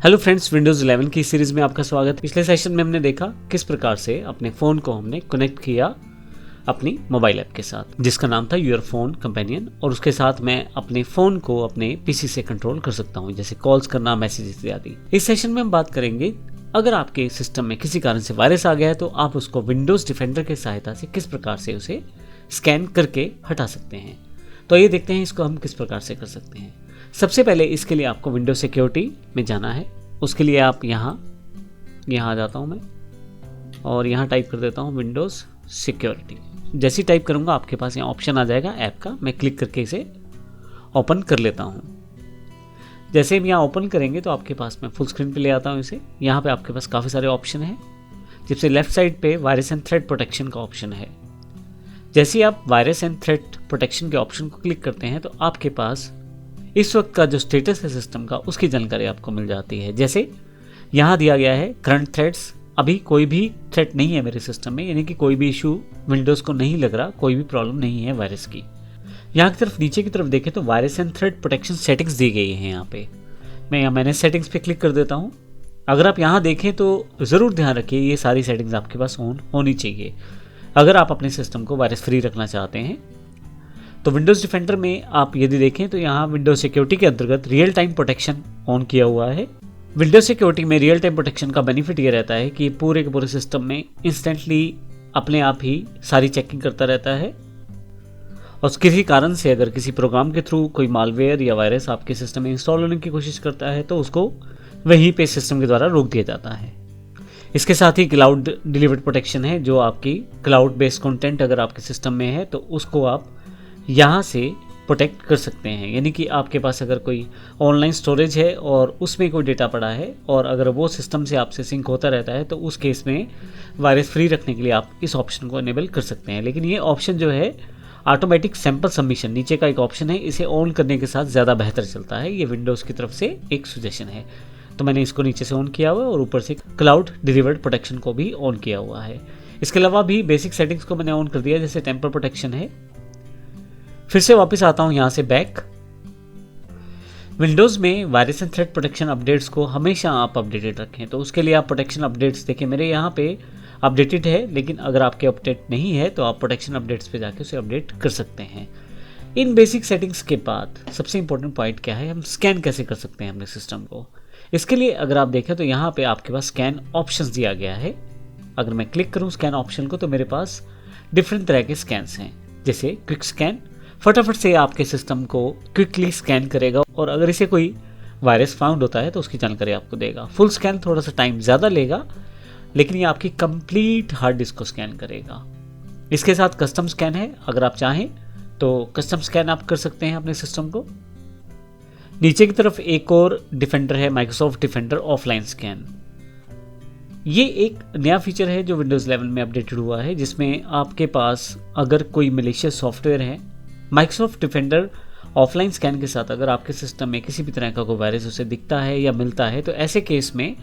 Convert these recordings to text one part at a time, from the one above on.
Hello friends, Windows 11 की series में आपका स्वागत है। पिछले सेशन में हमने देखा किस प्रकार से अपने फ़ोन को हमने कनेक्ट किया अपनी मोबाइल ऐप के साथ, जिसका नाम था योर फ़ोन कंपेनियन, और उसके साथ मैं अपने फ़ोन को अपने पीसी से कंट्रोल कर सकता हूँ, जैसे कॉल्स करना, मैसेजेस इत्यादि। इस सेशन में हम बात करेंगे अगर आपके सिस्टम में किसी कारण से वायरस आ गया है तो आप उसको विंडोज़ डिफेंडर की सहायता से किस प्रकार से उसे स्कैन करके हटा सकते हैं। तो ये देखते हैं इसको हम किस प्रकार से कर सकते हैं। सबसे पहले इसके लिए आपको विंडोज सिक्योरिटी में जाना है। उसके लिए आप यहाँ आ जाता हूँ मैं और यहाँ टाइप कर देता हूँ विंडोज़ सिक्योरिटी। जैसे ही टाइप करूँगा आपके पास यहाँ ऑप्शन आ जाएगा ऐप का। मैं क्लिक करके इसे ओपन कर लेता हूँ। जैसे हम यहाँ ओपन करेंगे तो आपके पास मैं फुल स्क्रीन पे ले आता हूँ इसे। यहाँ पे आपके पास काफ़ी सारे ऑप्शन हैं, जिससे लेफ्ट साइड पे वायरस एंड थ्रेट प्रोटेक्शन का ऑप्शन है। जैसे ही आप वायरस एंड थ्रेट प्रोटेक्शन के ऑप्शन को क्लिक करते हैं तो आपके पास इस वक्त का जो स्टेटस है सिस्टम का, उसकी जानकारी आपको मिल जाती है। जैसे यहाँ दिया गया है करंट थ्रेट्स, अभी कोई भी थ्रेट नहीं है मेरे सिस्टम में, यानी कि कोई भी इशू विंडोज़ को नहीं लग रहा, कोई भी प्रॉब्लम नहीं है वायरस की। यहाँ की तरफ नीचे की तरफ देखें तो virus and threat protection settings दी गई हैं। यहाँ पे मैं यहाँ मैनेज सेटिंग्स पे क्लिक कर देता हूँ। अगर आप यहाँ देखें तो ज़रूर ध्यान रखिए ये सारी सेटिंग्स आपके पास ऑन होनी चाहिए अगर आप अपने सिस्टम को वायरस फ्री रखना चाहते हैं। तो विंडोज़ डिफेंडर में आप यदि देखें तो यहाँ विंडोज सिक्योरिटी के अंतर्गत रियल टाइम प्रोटेक्शन ऑन किया हुआ है। विंडोज सिक्योरिटी में रियल टाइम प्रोटेक्शन का बेनिफिट ये रहता है कि पूरे के पूरे सिस्टम में इंस्टेंटली अपने आप ही सारी चेकिंग करता रहता है, और किसी कारण से अगर किसी प्रोग्राम के थ्रू कोई मालवेयर या वायरस आपके सिस्टम में इंस्टॉल होने की कोशिश करता है तो उसको वहीं पे सिस्टम के द्वारा रोक दिया जाता है। इसके साथ ही क्लाउड डिलीवर्ड प्रोटेक्शन है, जो आपकी क्लाउड बेस्ड कंटेंट अगर आपके सिस्टम में है तो उसको आप यहाँ से प्रोटेक्ट कर सकते हैं। यानी कि आपके पास अगर कोई ऑनलाइन स्टोरेज है और उसमें कोई डेटा पड़ा है और अगर वो सिस्टम से आपसे सिंक होता रहता है तो उस केस में वायरस फ्री रखने के लिए आप इस ऑप्शन को इनेबल कर सकते हैं। लेकिन ये ऑप्शन जो है ऑटोमेटिक सैंपल सबमिशन नीचे का एक ऑप्शन है, इसे ऑन करने के साथ ज़्यादा बेहतर चलता है। ये विंडोज़ की तरफ से एक सजेशन है, तो मैंने इसको नीचे से ऑन किया हुआ है और ऊपर से क्लाउड डिलीवर्ड प्रोटेक्शन को भी ऑन किया हुआ है। इसके अलावा भी बेसिक सेटिंग्स को मैंने ऑन कर दिया, जैसे टेम्पर प्रोटेक्शन है। फिर से वापस आता हूं यहाँ से बैक। विंडोज़ में virus and threat protection updates को हमेशा आप अपडेटेड रखें, तो उसके लिए आप प्रोटेक्शन अपडेट्स देखें। मेरे यहाँ पे अपडेटेड है, लेकिन अगर आपके अपडेट नहीं है तो आप प्रोटेक्शन अपडेट्स पे जाके उसे अपडेट कर सकते हैं। इन बेसिक सेटिंग्स के बाद सबसे इंपॉर्टेंट पॉइंट क्या है, हम स्कैन कैसे कर सकते हैं अपने सिस्टम को। इसके लिए अगर आप देखें तो यहाँ पे आपके पास स्कैन ऑप्शंस दिया गया है। अगर मैं क्लिक करूँ स्कैन ऑप्शन को तो मेरे पास डिफरेंट तरह के स्कैन्स हैं, जैसे क्विक स्कैन, फटाफट से आपके सिस्टम को क्विकली स्कैन करेगा और अगर इसे कोई वायरस फाउंड होता है तो उसकी जानकारी आपको देगा। फुल स्कैन थोड़ा सा टाइम ज़्यादा लेगा, लेकिन ये आपकी कंप्लीट हार्ड डिस्क को स्कैन करेगा। इसके साथ कस्टम स्कैन है, अगर आप चाहें तो कस्टम स्कैन आप कर सकते हैं अपने सिस्टम को। नीचे की तरफ एक और डिफेंडर है, माइक्रोसॉफ्ट डिफेंडर ऑफलाइन स्कैन। ये एक नया फीचर है जो विंडोज़ 11 में अपडेटेड हुआ है, जिसमें आपके पास अगर कोई मैलिशियस सॉफ्टवेयर है, माइक्रोसॉफ्ट डिफेंडर ऑफलाइन स्कैन के साथ अगर आपके सिस्टम में किसी भी तरह का कोई वायरस उसे दिखता है या मिलता है तो ऐसे केस में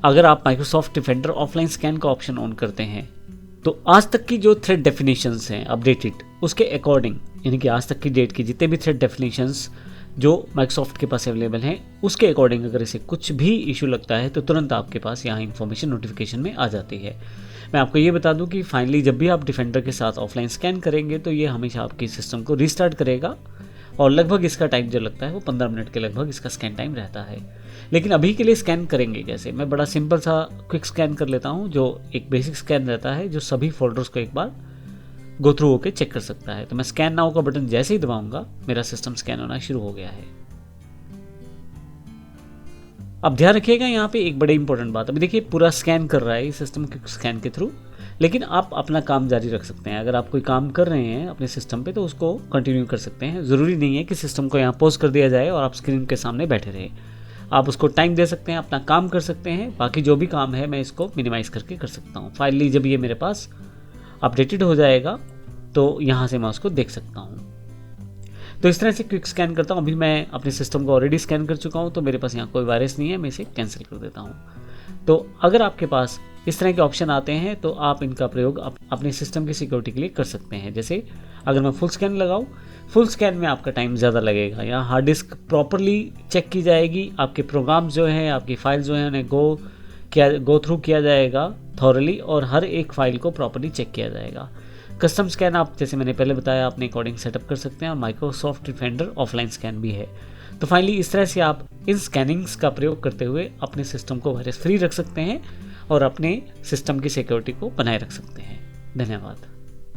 अगर आप माइक्रोसॉफ्ट डिफेंडर ऑफलाइन स्कैन का ऑप्शन ऑन करते हैं तो आज तक की जो थ्रेट डेफिनेशंस हैं अपडेटेड, उसके अकॉर्डिंग, यानी कि आज तक की डेट की जितने भी थ्रेट डेफिनेशंस जो माइक्रोसॉफ्ट के पास अवेलेबल हैं उसके अकॉर्डिंग अगर इसे कुछ भी इशू लगता है तो तुरंत आपके पास यहाँ इन्फॉर्मेशन नोटिफिकेशन में आ जाती है। मैं आपको ये बता दूं कि फाइनली जब भी आप डिफेंडर के साथ ऑफलाइन स्कैन करेंगे तो ये हमेशा आपके सिस्टम को रीस्टार्ट करेगा और लगभग इसका टाइम जो लगता है वो 15 मिनट के लगभग इसका स्कैन टाइम रहता है। लेकिन अभी के लिए स्कैन करेंगे कैसे, मैं बड़ा सिंपल सा क्विक स्कैन कर लेता हूँ, जो एक बेसिक स्कैन रहता है जो सभी फोल्डर्स को एक बार गो थ्रू होकर चेक कर सकता है। तो मैं स्कैन नाउ का बटन जैसे ही दबाऊंगा मेरा सिस्टम स्कैन होना शुरू हो गया है। अब ध्यान रखिएगा यहाँ पे एक बड़ी इंपॉर्टेंट बात, अभी देखिए पूरा स्कैन कर रहा है इस सिस्टम के स्कैन के थ्रू, लेकिन आप अपना काम जारी रख सकते हैं। अगर आप कोई काम कर रहे हैं अपने सिस्टम पे तो उसको कंटिन्यू कर सकते हैं। ज़रूरी नहीं है कि सिस्टम को यहाँ पॉज कर दिया जाए और आप स्क्रीन के सामने बैठे रहे। आप उसको टाइम दे सकते हैं, अपना काम कर सकते हैं। बाकी जो भी काम है मैं इसको मिनिमाइज़ करके कर सकता हूँ। फाइनली जब ये मेरे पास अपडेटेड हो जाएगा तो यहाँ से मैं उसको देख सकता हूँ। तो इस तरह से क्विक स्कैन करता हूँ। अभी मैं अपने सिस्टम को ऑलरेडी स्कैन कर चुका हूँ तो मेरे पास यहाँ कोई वायरस नहीं है, मैं इसे कैंसिल कर देता हूँ। तो अगर आपके पास इस तरह के ऑप्शन आते हैं, तो आप इनका प्रयोग अपने सिस्टम की सिक्योरिटी के लिए कर सकते हैं। जैसे अगर मैं फुल स्कैन लगाऊं, फुल स्कैन में आपका टाइम ज़्यादा लगेगा। यहाँ हार्ड डिस्क प्रॉपरली चेक की जाएगी, आपके प्रोग्राम जो हैं, आपकी फाइल जो हैं, उन्हें गो थ्रू किया जाएगा थॉरली, और हर एक फाइल को प्रॉपरली चेक किया जाएगा। कस्टम स्कैन आप, जैसे मैंने पहले बताया, अपने अकॉर्डिंग सेटअप कर सकते हैं, और माइक्रोसॉफ्ट डिफेंडर ऑफलाइन स्कैन भी है। तो फाइनली इस तरह से आप इन स्कैनिंग्स का प्रयोग करते हुए अपने सिस्टम को वायरस फ्री रख सकते हैं और अपने सिस्टम की सिक्योरिटी को बनाए रख सकते हैं। धन्यवाद।